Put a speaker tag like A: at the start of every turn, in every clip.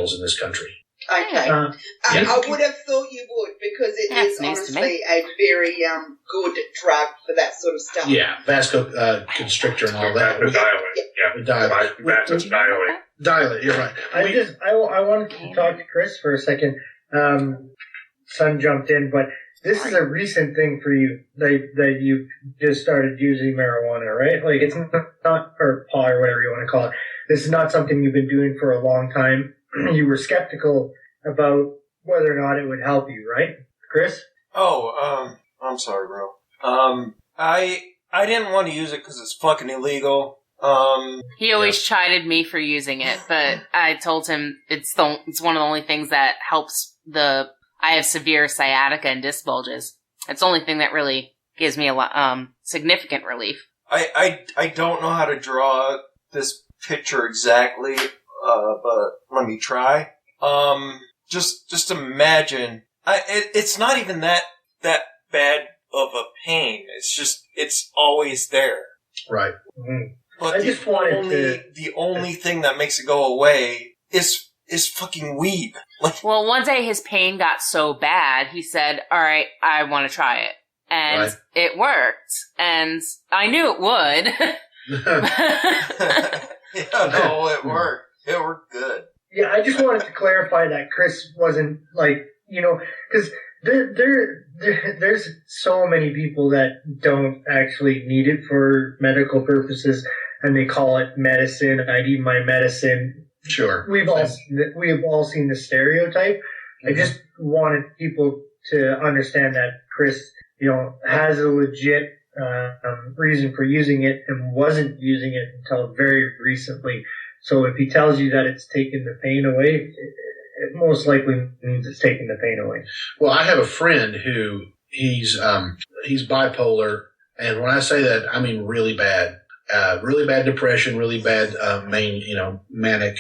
A: pills in this country.
B: Okay. I would have thought you would, because it is honestly a very good drug for that sort of stuff.
A: Yeah, vasoconstrictor and all that.
C: Vasodilate.
A: Dilate, you're right.
D: I wanted to talk to Chris for a second. Son jumped in, but this is a recent thing for you that you just started using marijuana, right? Like, it's not, or pot or whatever you want to call it. This is not something you've been doing for a long time. You were skeptical about whether or not it would help you, right, Chris?
E: I'm sorry, bro. I didn't want to use it because it's fucking illegal.
F: He always chided me for using it, but I told him it's one of the only things that helps I have severe sciatica and disc bulges. It's the only thing that really gives me a significant relief.
E: I don't know how to draw this picture exactly, but let me try. Just imagine. It's not even that bad of a pain. It's always there.
A: Right.
D: Mm-hmm.
E: But the only thing that makes it go away is fucking weed.
F: Well, one day his pain got so bad, he said, all right, I want to try it. And it worked. And I knew it would.
E: It worked. It worked good.
D: Yeah, I just wanted to clarify that Chris wasn't because there's so many people that don't actually need it for medical purposes, and they call it medicine. I need my medicine.
A: Sure.
D: We have all seen the stereotype. Mm-hmm. I just wanted people to understand that Chris, has a legit reason for using it and wasn't using it until very recently. So if he tells you that it's taking the pain away, it most likely means it's taking the pain away.
A: Well, I have a friend who he's bipolar, and when I say that, I mean really bad depression, really bad manic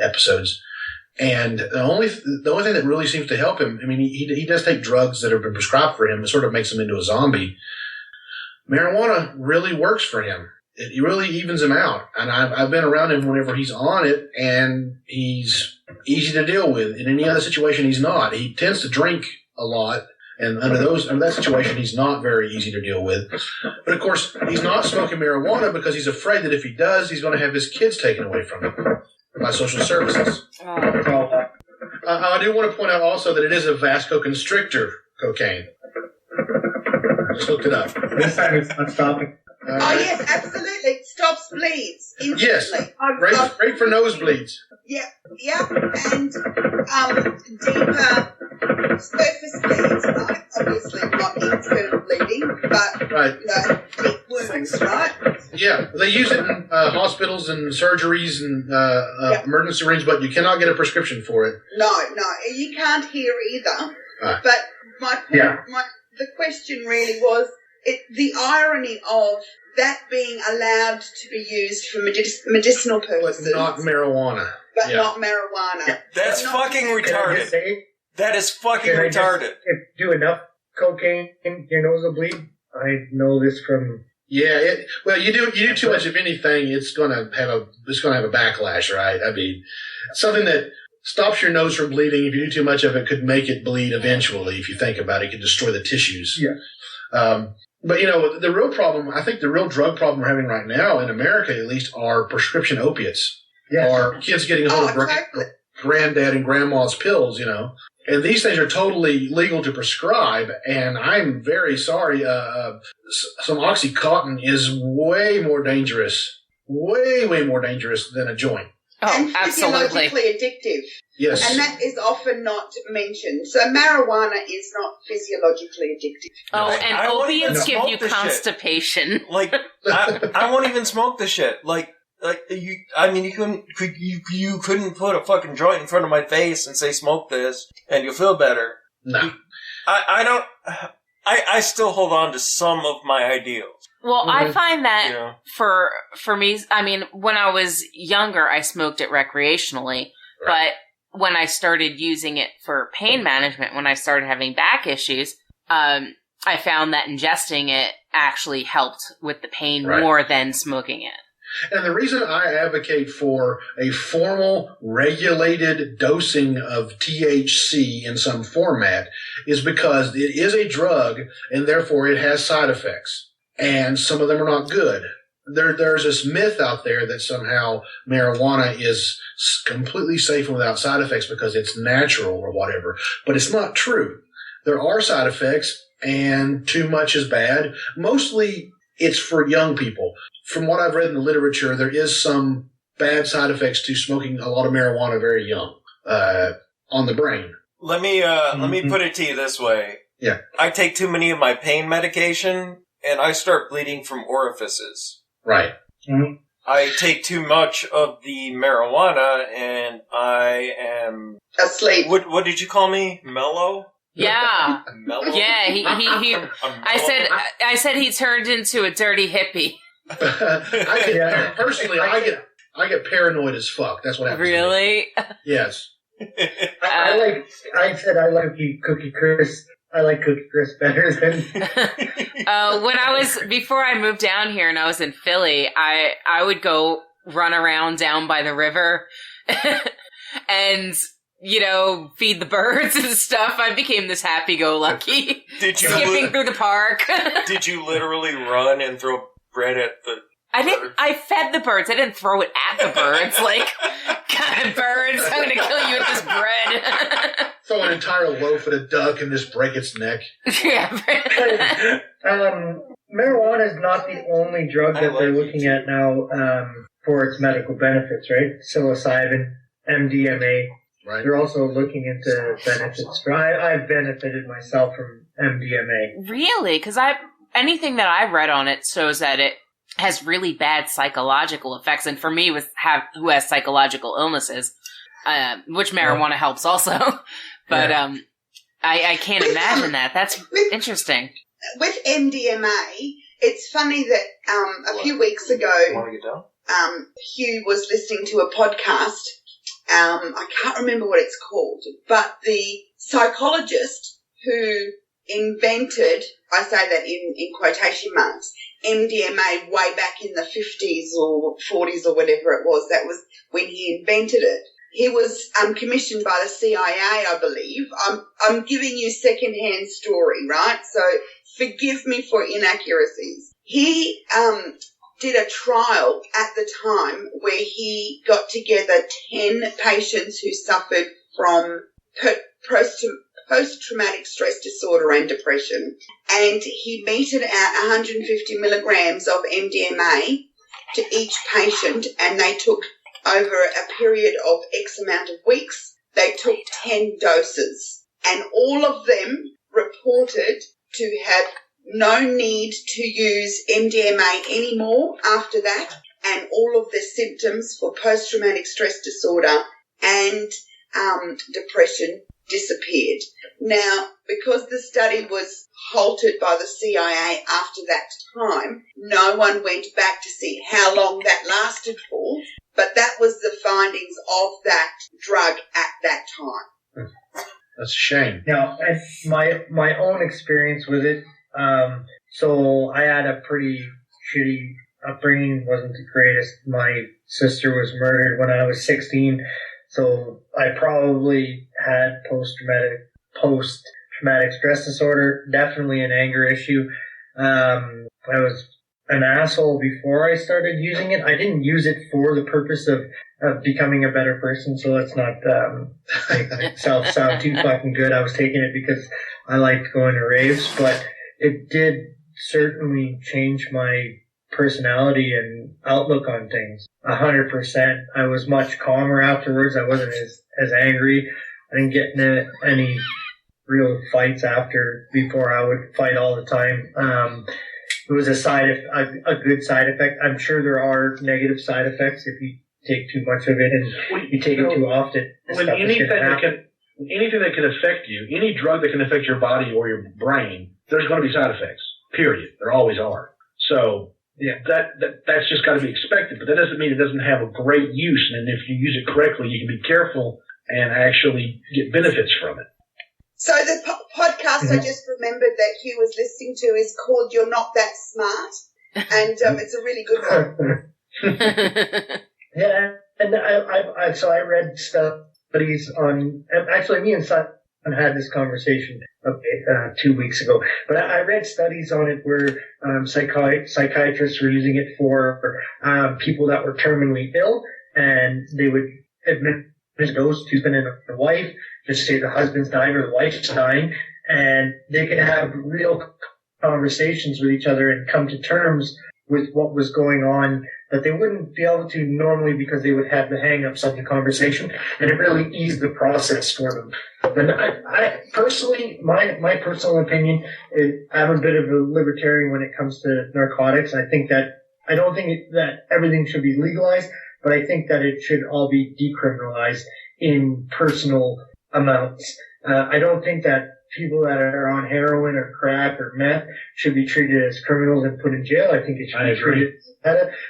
A: episodes. And the only thing that really seems to help him, I mean, he does take drugs that have been prescribed for him. It sort of makes him into a zombie. Marijuana really works for him. It really evens him out. And I've been around him whenever he's on it, and he's easy to deal with. In any other situation, he's not. He tends to drink a lot, and under that situation, he's not very easy to deal with. But of course, he's not smoking marijuana because he's afraid that if he does, he's going to have his kids taken away from him by social services. I do want to point out also that it is a vasoconstrictor cocaine. I just looked it up.
D: This time it's not stopping.
B: Yes, absolutely. It stops bleeds instantly.
A: Yes, great for nosebleeds.
B: Yeah, and deeper surface bleeds, right? Obviously not internal bleeding, but deep wounds, right?
A: Yeah, they use it in hospitals and surgeries and emergency rooms, but you cannot get a prescription for it.
B: No, you can't here either. Right. But my point, the question really was the irony of that being allowed to be used for medicinal purposes.
A: But not marijuana.
B: But not marijuana.
E: Yeah, that's fucking retarded. That is fucking retarded.
D: If you do enough cocaine, your nose will bleed. I know this from...
A: Yeah, you do too much of anything, it's gonna have a backlash, right? I mean, something that stops your nose from bleeding, if you do too much of it, could make it bleed eventually. If you think about it, it could destroy the tissues.
D: Yeah.
A: But the real problem, I think the real drug problem we're having right now, in America at least, are prescription opiates.
D: Yes.
A: Or kids getting a hold of granddad and grandma's pills, And these things are totally legal to prescribe, and I'm very sorry. Some OxyContin is way more dangerous than a joint.
F: Oh,
B: and
F: absolutely.
B: Physiologically addictive.
A: Yes.
B: And that is often not mentioned. So marijuana is not physiologically addictive.
F: Oh, and opiates give you constipation.
E: I won't even smoke the shit. You couldn't put a fucking joint in front of my face and say smoke this and you'll feel better.
A: No.
E: I still hold on to some of my ideals.
F: Well, I find that for me, I mean, when I was younger, I smoked it recreationally, but when I started using it for pain management, when I started having back issues, I found that ingesting it actually helped with the pain more than smoking it.
A: And the reason I advocate for a formal, regulated dosing of THC in some format is because it is a drug, and therefore it has side effects. And some of them are not good. There's this myth out there that somehow marijuana is completely safe and without side effects because it's natural or whatever. But it's not true. There are side effects, and too much is bad. Mostly it's for young people. From what I've read in the literature, there is some bad side effects to smoking a lot of marijuana very young on the brain.
E: Let me put it to you this way.
A: Yeah.
E: I take too many of my pain medication, and I start bleeding from orifices.
A: Right.
D: Mm-hmm.
E: I take too much of the marijuana, and I am
B: asleep.
E: What did you call me? Mellow?
F: Yeah.
E: Mellow?
F: Yeah, he I said he turned into a dirty hippie.
A: Personally, I get paranoid as fuck. That's what happens.
F: Really?
A: Yes.
D: I like Cookie Crisp. I like Cookie Crisp better than.
F: Before I moved down here and I was in Philly, I would go run around down by the river and, feed the birds and stuff. I became this happy-go-lucky. Skipping through the park.
E: Did you literally run and throw bread at the birds?
F: I fed the birds. I didn't throw it at the birds. Like, God, birds, I'm going to kill you with this bread.
A: Throw an entire loaf at a duck and just break its neck.
F: Yeah.
D: Marijuana is not the only drug that they're looking at now for its medical benefits, right? Psilocybin, MDMA.
A: Right.
D: They're also looking into benefits. I've benefited myself from MDMA.
F: Really? Because anything that I've read on it shows that it has really bad psychological effects. And for me, who has psychological illnesses, which marijuana helps also. But I can't imagine that. That's interesting.
B: With MDMA, it's funny that a few weeks ago, Hugh was listening to a podcast. I can't remember what it's called, but the psychologist who invented, I say that in quotation marks, MDMA way back in the 50s or 40s or whatever it was, that was when he invented it. He was commissioned by the CIA, I believe. I'm giving you secondhand story, right? So forgive me for inaccuracies. He did a trial at the time where he got together 10 patients who suffered from post-traumatic stress disorder and depression, and he meted out 150 milligrams of MDMA to each patient, and they took over a period of X amount of weeks, they took 10 doses, and all of them reported to have no need to use MDMA anymore after that, and all of their symptoms for post-traumatic stress disorder and depression disappeared. Now, because the study was halted by the CIA after that time, no one went back to see how long that lasted for, but that was the findings of that drug at that time.
A: That's a shame.
D: Now, my own experience with it, so I had a pretty shitty upbringing, wasn't the greatest. My sister was murdered when I was 16, so I probably had post-traumatic stress disorder, definitely an anger issue. I was an asshole before I started using it. I didn't use it for the purpose of becoming a better person, so let's not make myself sound too fucking good. I was taking it because I liked going to raves, but it did certainly change my personality and outlook on things. 100%. I was much calmer afterwards. I wasn't as angry. I didn't get into any real fights before I would fight all the time. It was a good side effect. I'm sure there are negative side effects if you take too much of it and you take it too often.
A: Anything that can affect you, any drug that can affect your body or your brain, there's going to be side effects. Period. There always are. So yeah, that's just got to be expected. But that doesn't mean it doesn't have a great use. And if you use it correctly, you can be careful and actually get benefits from it.
B: So the podcast I just remembered that Hugh was listening to is called "You're Not That Smart," and it's a really good one.
D: Yeah, and I read studies on. Actually, me and Son had this conversation 2 weeks ago. But I read studies on it where psychiatrists were using it for people that were terminally ill, and they would administer those to husband and the wife, just say the husband's dying or the wife's dying, and they could have real conversations with each other and come to terms with what was going on that they wouldn't be able to normally because they would have the hang-ups of the conversation, and it really eased the process for them. And I personally, my personal opinion is I'm a bit of a libertarian when it comes to narcotics. I don't think that everything should be legalized, but I think that it should all be decriminalized in personal amounts. I don't think that people that are on heroin or crack or meth should be treated as criminals and put in jail. I think it should be treated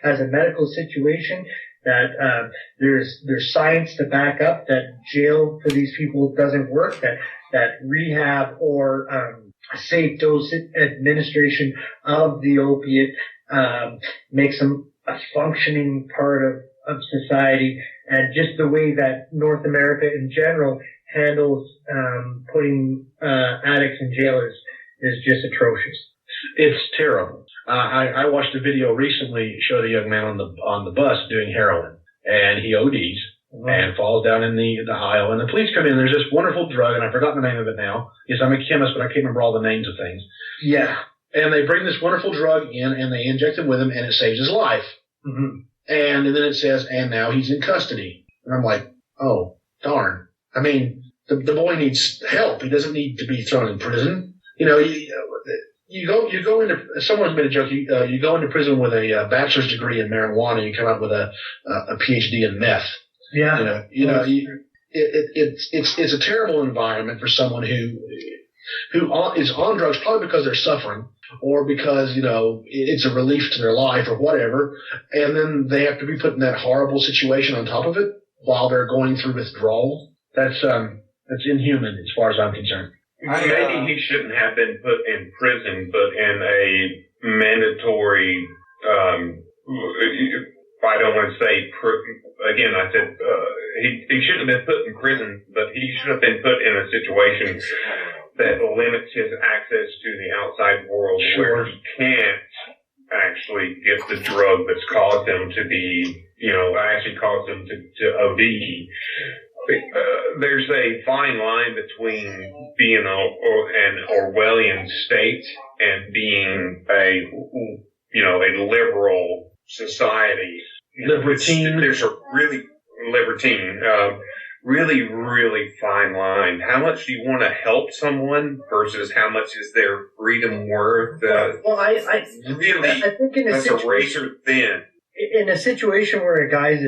D: as a medical situation, that there's science to back up that jail for these people doesn't work, that rehab or safe dose administration of the opiate makes them a functioning part of society, and just the way that North America in general handles putting addicts in jail is just atrocious.
A: It's terrible. I watched a video recently showed a young man on the bus doing heroin, and he ODs and falls down in the aisle, and the police come in. There's this wonderful drug, and I've forgotten the name of it now. Yes, I'm a chemist, but I can't remember all the names of things.
D: Yeah.
A: And they bring this wonderful drug in, and they inject it with him, and it saves his life.
D: Mm-hmm.
A: And then it says, and now he's in custody. And I'm like, oh, darn. I mean, the boy needs help. He doesn't need to be thrown in prison. You know, you go into, someone's made a joke, you go into prison with a bachelor's degree in marijuana, you come out with a PhD in meth.
D: Yeah.
A: It's a terrible environment for someone who is on drugs, probably because they're suffering or because, it's a relief to their life or whatever. And then they have to be put in that horrible situation on top of it while they're going through withdrawal. That's inhuman as far as I'm concerned.
C: Maybe he shouldn't have been put in prison, but in a mandatory, I don't want to say, again, I said, he shouldn't have been put in prison, but he should have been put in a situation that limits his access to the outside world, where he can't actually get the drug that's caused him to be, actually caused him to OD. There's a fine line between being an Orwellian state and being a liberal society.
A: Libertine.
C: There's a really libertine, really, really fine line. How much do you want to help someone versus how much is their freedom worth?
D: I think
C: that's a razor thin.
D: In a situation where a guy's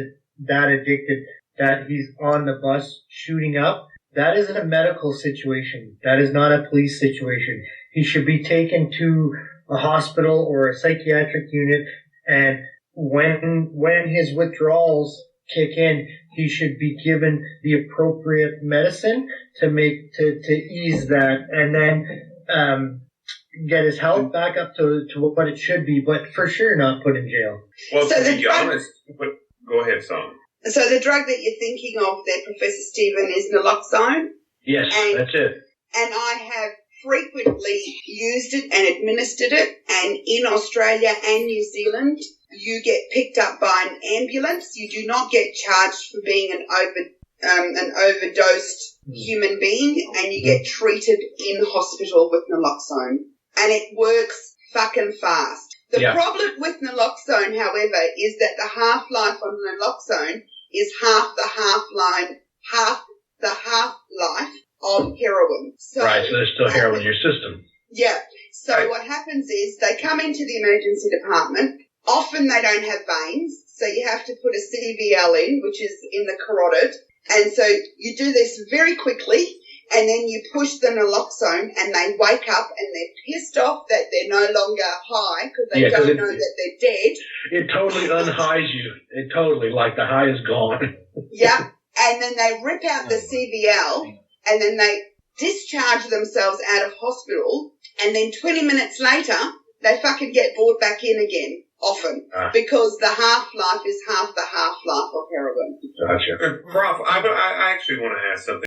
D: that addicted that he's on the bus shooting up, that isn't a medical situation. That is not a police situation. He should be taken to a hospital or a psychiatric unit, and when his withdrawals kick in, he should be given the appropriate medicine to ease that, and then get his health back up to what it should be, but for sure not put in jail.
C: Well, to be honest, go ahead, son.
B: So the drug that you're thinking of there, Professor Stephen, is naloxone?
A: Yes, that's it.
B: And I have frequently used it and administered it, and in Australia and New Zealand, you get picked up by an ambulance. You do not get charged for being an overdosed human being, and you get treated in hospital with naloxone. And it works fucking fast. The problem with naloxone, however, is that the half-life on naloxone is half the half-life of heroin. So,
A: right, so there's still heroin in your system.
B: Yeah. So what happens is they come into the emergency department. Often they don't have veins, so you have to put a CVL in, which is in the carotid. And so you do this very quickly, and then you push the naloxone, and they wake up and they're pissed off that they're no longer high because they don't know that they're dead.
A: It totally unhighs you. It totally, like the high is gone.
B: Yeah. And then they rip out the CVL, and then they discharge themselves out of hospital, and then 20 minutes later, they fucking get brought back in again often because the half-life is half the half-life of heroin.
A: Gotcha.
C: Prof, I actually want to ask something.